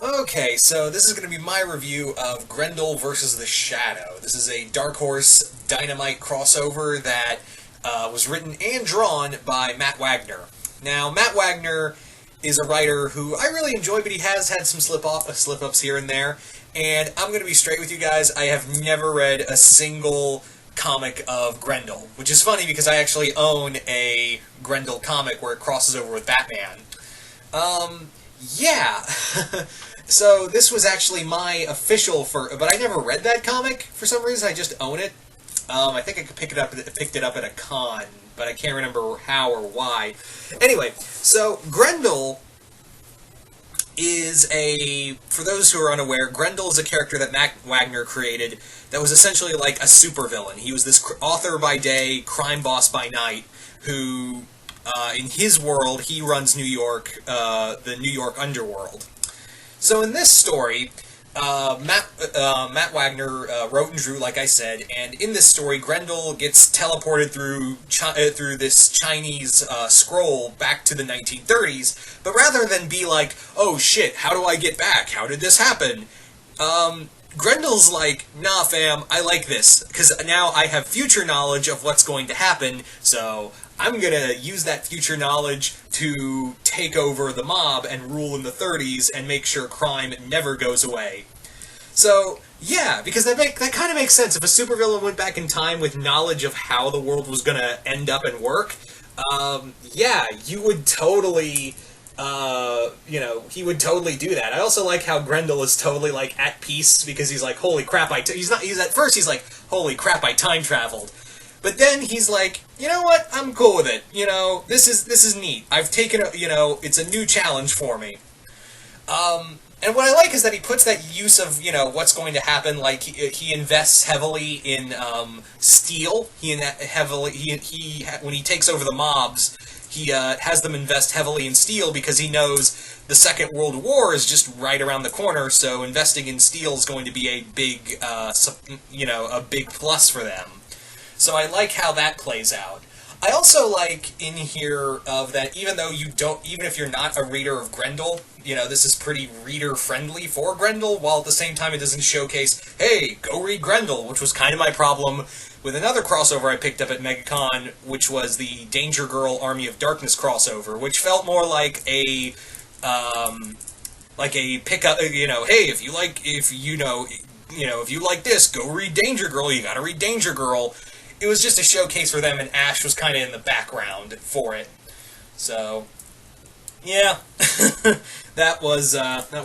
Okay, so this is going to be my review of Grendel versus the Shadow. This is a Dark Horse Dynamite crossover that was written and drawn by Matt Wagner. Now, Matt Wagner is a writer who I really enjoy, but he has had some slip-ups here and there. And I'm going to be straight with you guys. I have never read a single comic of Grendel, which is funny because I actually own a Grendel comic where it crosses over with Batman. Yeah. So this was actually my official but I never read that comic for some reason. I just own it. I think I picked it up at a con, but I can't remember how or why. Anyway, so Grendel is for those who are unaware, Grendel is a character that Matt Wagner created that was essentially like a supervillain. He was this author by day, crime boss by night, who, in his world, he runs New York, the New York underworld. So in this story, Matt Wagner wrote and drew, like I said, and in this story, Grendel gets teleported through this Chinese scroll back to the 1930s. But rather than be like, "Oh shit, how do I get back? How did this happen?" Grendel's like, "Nah, fam, I like this because now I have future knowledge of what's going to happen. So I'm gonna use that future knowledge to take over the mob and rule in the 30s and make sure crime never goes away." So yeah, because that kind of makes sense. If a supervillain went back in time with knowledge of how the world was gonna end up and work, yeah, you would totally. He would totally do that. I also like how Grendel is totally like at peace because he's like, "Holy crap! He's at first he's like, "Holy crap! I time traveled," but then he's like, "You know what? I'm cool with it. This is neat. I've taken it's a new challenge for me." And what I like is that he puts that use of what's going to happen. Like he invests heavily in steel. When he takes over the mobs, he has them invest heavily in steel because he knows the Second World War is just right around the corner. So investing in steel is going to be a big a big plus for them. So I like how that plays out. I also like in here of that even if you're not a reader of Grendel, this is pretty reader friendly for Grendel, while at the same time it doesn't showcase, hey, go read Grendel, which was kind of my problem with another crossover I picked up at MegaCon, which was the Danger Girl Army of Darkness crossover, which felt more like a pickup, hey, if you like this, go read Danger Girl, you gotta read Danger Girl. It was just a showcase for them, and Ash was kind of in the background for it. So, yeah, that was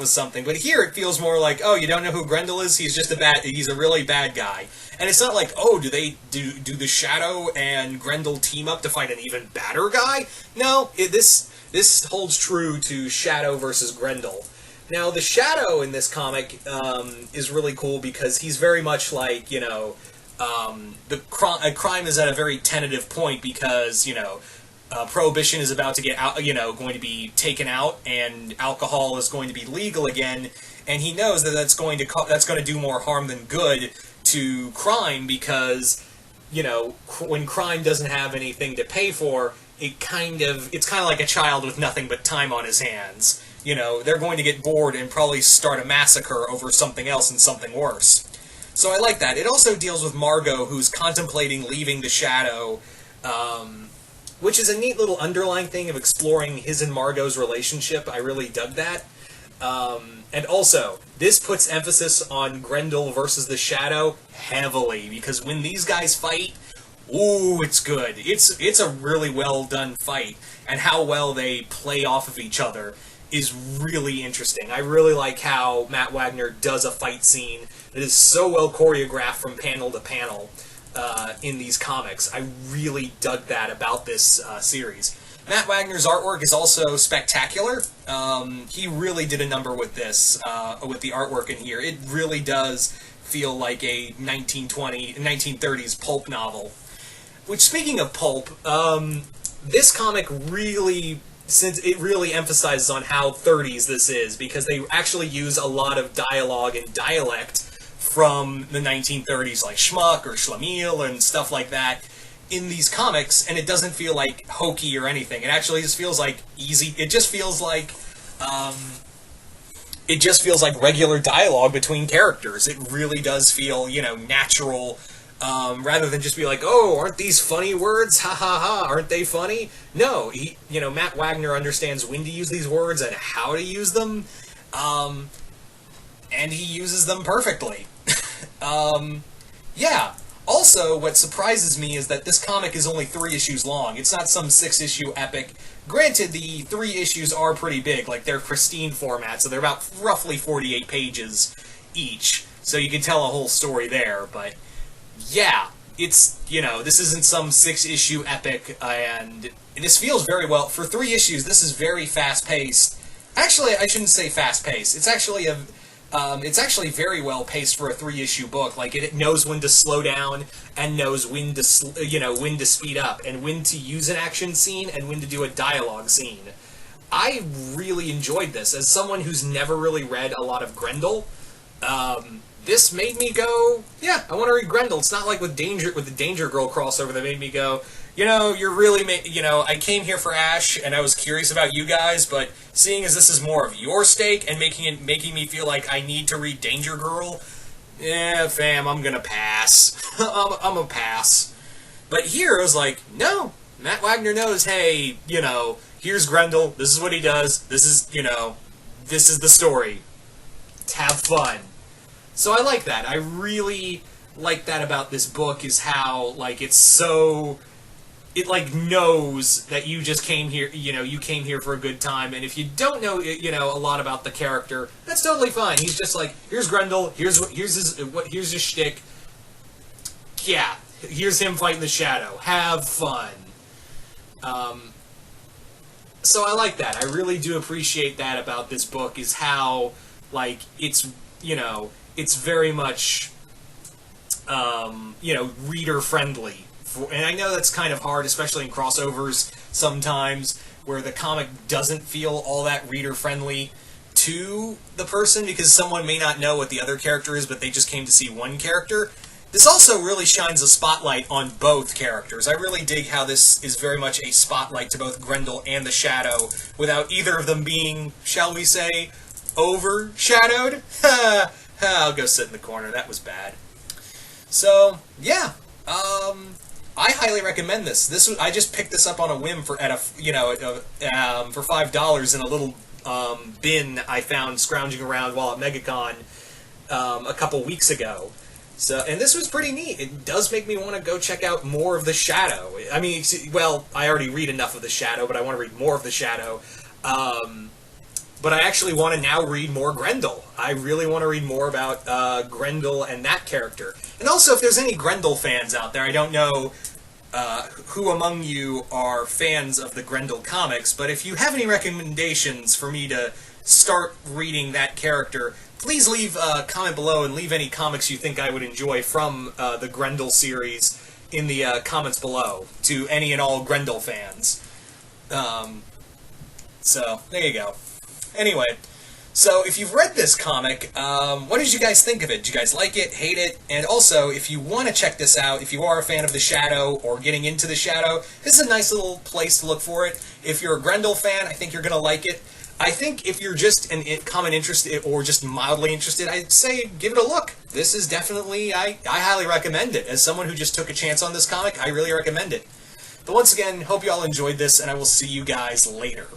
something. But here it feels more like, oh, you don't know who Grendel is? He's a really bad guy. And it's not like, oh, do the Shadow and Grendel team up to fight an even badder guy? No, this holds true to Shadow versus Grendel. Now, the Shadow in this comic is really cool because he's very much like, crime is at a very tentative point because prohibition is about to get out, going to be taken out, and alcohol is going to be legal again, and he knows that that's going to do more harm than good to crime because when crime doesn't have anything to pay for, it's kind of like a child with nothing but time on his hands. They're going to get bored and probably start a massacre over something else and something worse. So I like that. It also deals with Margot, who's contemplating leaving the Shadow, which is a neat little underlying thing of exploring his and Margot's relationship. I really dug that. And also, this puts emphasis on Grendel versus the Shadow heavily, because when these guys fight, ooh, it's good. It's a really well done fight, and how well they play off of each other is really interesting. I really like how Matt Wagner does a fight scene that is so well choreographed from panel to panel in these comics. I really dug that about this series. Matt Wagner's artwork is also spectacular. He really did a number with this, with the artwork in here. It really does feel like a 1930s pulp novel. Which, speaking of pulp, this comic really, since it really emphasizes on how 30s this is, because they actually use a lot of dialogue and dialect from the 1930s, like schmuck or schlemiel and stuff like that, in these comics, and it doesn't feel like hokey or anything. It actually just feels like easy. It just feels like it just feels like regular dialogue between characters. It really does feel, natural, rather than just be like, oh, aren't these funny words? Ha ha ha, aren't they funny? No, Matt Wagner understands when to use these words and how to use them, and he uses them perfectly. Yeah. Also, what surprises me is that this comic is only 3 issues long. It's not some 6-issue epic. Granted, the 3 issues are pretty big, like they're pristine format, so they're about roughly 48 pages each. So you can tell a whole story there, but yeah, it's, this isn't some 6-issue epic, and this feels very well. For 3 issues, this is very fast-paced. Actually, I shouldn't say fast-paced. It's actually very well paced for a 3-issue book. Like, it knows when to slow down and knows when to, when to speed up and when to use an action scene and when to do a dialogue scene. I really enjoyed this. As someone who's never really read a lot of Grendel, this made me go, yeah, I want to read Grendel. It's not like with the Danger Girl crossover that made me go, you're really, I came here for Ash, and I was curious about you guys, but seeing as this is more of your stake and making me feel like I need to read Danger Girl, fam, I'm gonna pass. I'm gonna pass. But here, it was like, no, Matt Wagner knows, hey, here's Grendel, this is what he does, this is the story. Have fun. So I like that. I really like that about this book, is how, it's so... It, knows that you just came here, you came here for a good time, and if you don't know, a lot about the character, that's totally fine. He's just like, here's Grendel, here's his shtick, yeah, here's him fighting the Shadow, have fun. So I like that. I really do appreciate that about this book, is how, it's, it's very much, reader-friendly. And I know that's kind of hard, especially in crossovers sometimes, where the comic doesn't feel all that reader-friendly to the person, because someone may not know what the other character is, but they just came to see one character. This also really shines a spotlight on both characters. I really dig how this is very much a spotlight to both Grendel and the Shadow, without either of them being, shall we say, overshadowed? I'll go sit in the corner, that was bad. So, yeah, I highly recommend this. I just picked this up on a whim for $5 in a little bin I found scrounging around while at MegaCon a couple weeks ago. So, and this was pretty neat. It does make me want to go check out more of the Shadow. I mean, well, I already read enough of the Shadow, but I want to read more of the Shadow. But I actually want to now read more Grendel. I really want to read more about Grendel and that character. And also, if there's any Grendel fans out there, I don't know who among you are fans of the Grendel comics, but if you have any recommendations for me to start reading that character, please leave a comment below and leave any comics you think I would enjoy from the Grendel series in the comments below to any and all Grendel fans. So, there you go. Anyway, so if you've read this comic, what did you guys think of it? Did you guys like it, hate it? And also, if you want to check this out, if you are a fan of the Shadow or getting into the Shadow, this is a nice little place to look for it. If you're a Grendel fan, I think you're going to like it. I think if you're just common interested or just mildly interested, I'd say give it a look. This is definitely, I highly recommend it. As someone who just took a chance on this comic, I really recommend it. But once again, hope you all enjoyed this, and I will see you guys later.